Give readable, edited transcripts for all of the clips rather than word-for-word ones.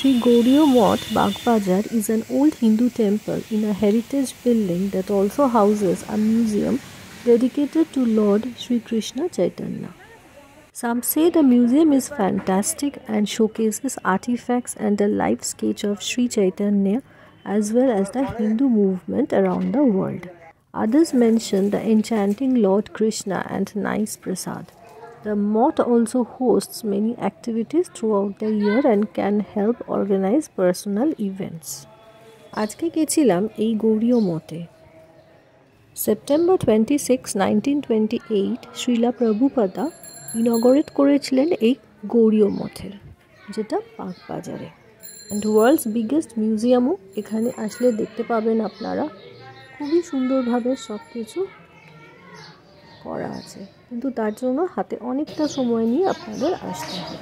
Sri Gauriya Math, Bagbajar is an old Hindu temple in a heritage building that also houses a museum dedicated to Lord Sri Krishna Chaitanya. Some say the museum is fantastic and showcases artifacts and a life sketch of Sri Chaitanya as well as the Hindu movement around the world. Others mention the enchanting Lord Krishna and nice prasad. The mosque also hosts many activities throughout the year and can help organize personal events. আজকে গেছিলাম এই গৌড়ীয় মঠে। September 26, 1928 Srila Prabhupada inaugurate করেছিলেন এই গৌড়ীয় মঠের, যেটা বাগবাজারে। And world's biggest মিউজিয়ামও এখানে আসলে দেখতে পাবেন আপনারা। খুবই সুন্দরভাবে সব কিছু করা আছে, কিন্তু তার জন্য হাতে অনেকটা সময় নিয়ে আপনাদের আসতে হবে।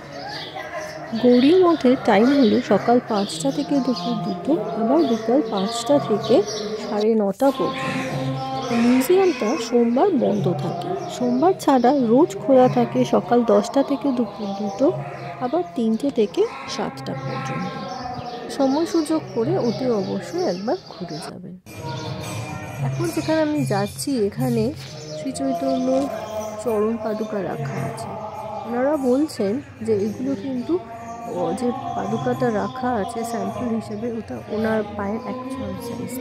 গৌড়ীয় মঠের টাইম হলো সকাল 5টা থেকে দুপুর 2টো, আবার বিকাল 5টা থেকে 9:30 পর্যন্ত। মিউজিয়ামটা সোমবার বন্ধ থাকে, সোমবার ছাড়া রোজ খোলা থাকে সকাল 10টা থেকে দুপুর 2টো, আবার 3টে থেকে 7টা পর্যন্ত। সময় সুযোগ করে অতি অবশ্যই একবার ঘুরে যাবেন। এখন যেখানে আমি যাচ্ছি এখানে শ্রী চৈতন্যর চরণ পাদুকা রাখা আছে। ওনারা বলছেন যে এগুলো কিন্তু যে পাদুকাটা রাখা আছে স্যাম্পল হিসেবে, ওটা ওনার পায়ের অ্যাকচুয়াল সাইজ।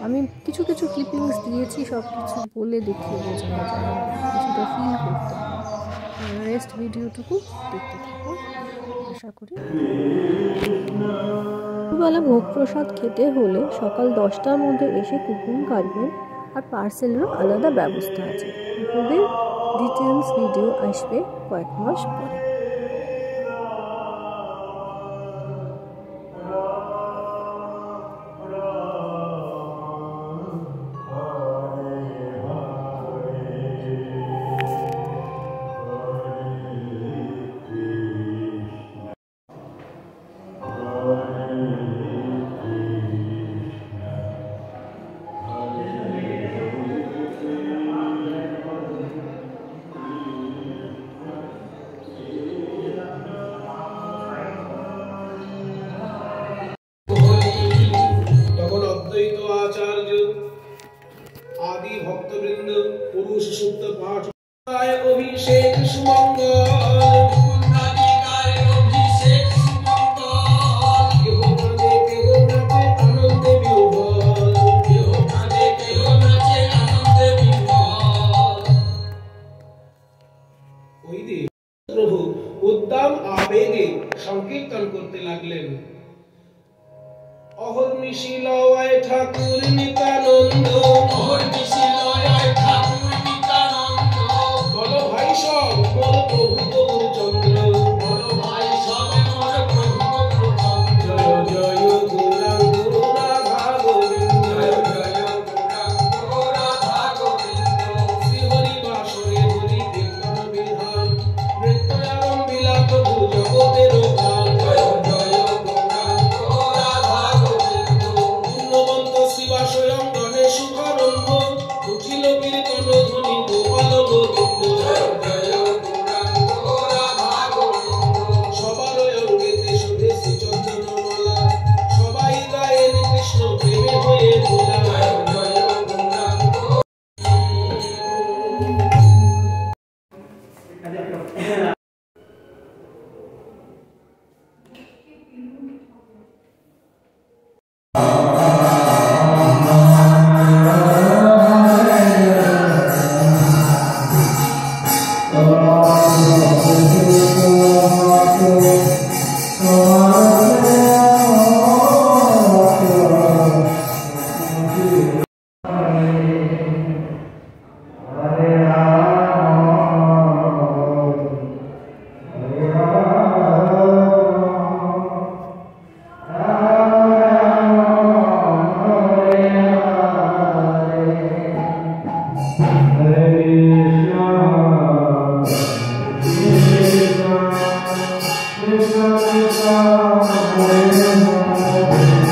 আমি কিছু কিছু ক্লিপিংস দিয়েছি, সব কিছু বলে দেখিয়ে বোঝানো যায় না, কিছুটা ফিল করতে হবে। রেস্ট ভিডিওটুকু দেখতে থাকুন, আশা করি। দুপুরবেলা ভোগ প্রসাদ খেতে হলে সকাল 10টার মধ্যে এসে কুপন কাটবেন, আর পার্সেলেরও আলাদা ব্যবস্থা আছে। ভোগের ডিটেলস ভিডিও আসবে কয়েক মাস পরে। आदि भक्तवृंद पुरुष सूक्त पाठ अभिषेक सुमंगल प्रभु उद्दाम आवेगे संकीर्तन करते लागलेन। अहर्निशि लय ठाकुर नित्यानंद, अहर्निशि लय ठाकुर नित्यानंद, बोलो भाई सब मोर प्रभु गौरचंद्र, बोलो भाई सब मोर प्रभु गौरचंद्र। जय जय गौरांग राधा गोविंद, जय जय गौरांग राधा गोविंद। श्री हरि बासरे हरि कीर्तन विधान, नृत्यारंभिला प्रभु जगतेर गान। जय जय स्वयं गणेश शुभारंभ, उठिल कीर्तन ध्वनि गोपाल गोविंद। जय जय गौरांग राधा गोविंद। सबार अंगेते शोभे श्री चंदनमाला, सबाई गायेन कृष्ण प्रेमे हये भोला। जय जय Gaurang. Krishna Krishna Hare Hare